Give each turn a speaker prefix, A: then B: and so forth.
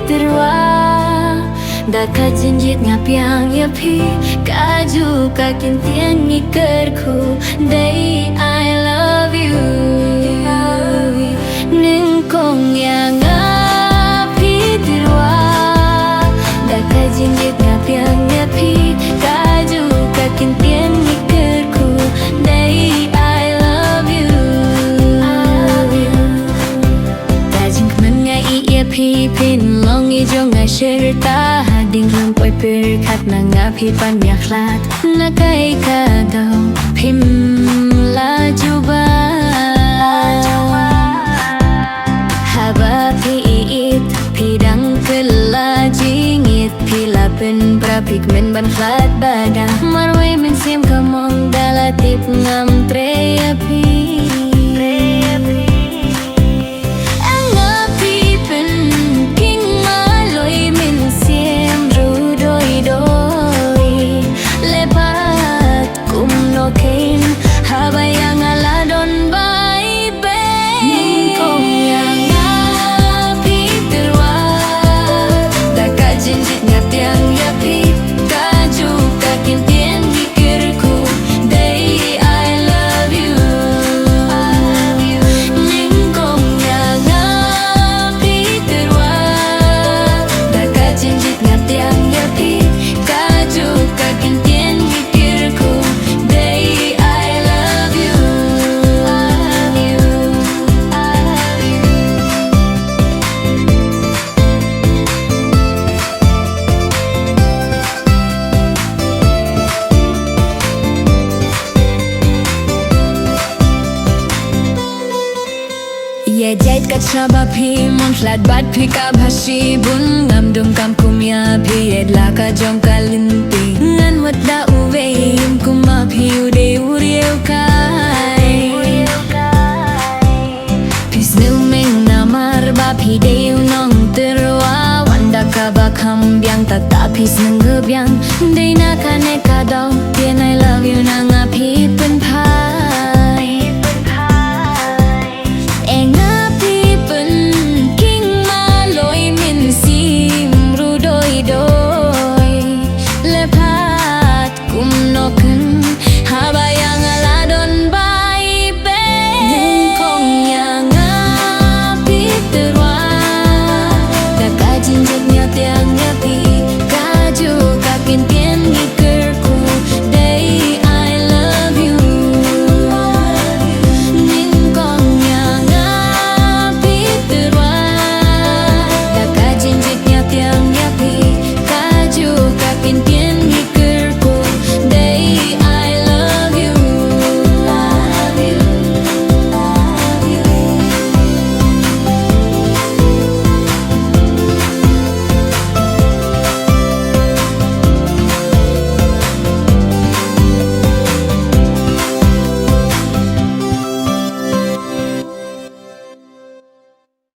A: terwa Daka jinjit ngapiang ya pi Kaju kakin tiang ngikerku Day I love you Neng kong yang ngapi terwa Daka jinjit ngapiang ya pi Kaju kakin tiang ngikerku Day I love you Tajing kemen ngai ya pi pin long i jong ngai serta Ding ram poi per khat na nga phi pan mya khlat na kai ka do phim la juba haba phi it phi dang kala jingit phi la pen pra pigmen ban khlat bada marway men sim kamong dala tip ngam tre phi Ya jait kat shaba phi mon flat bat phi ka bhashi bun ngam dum kam kumya phi ed la ka jong kalinti ngan wat da uve kuma phi ude urieu kai pis nu meng namar ba phi deu nong terwa wanda ka ba kham byang ta ta pis nang ge byang dei na ka ne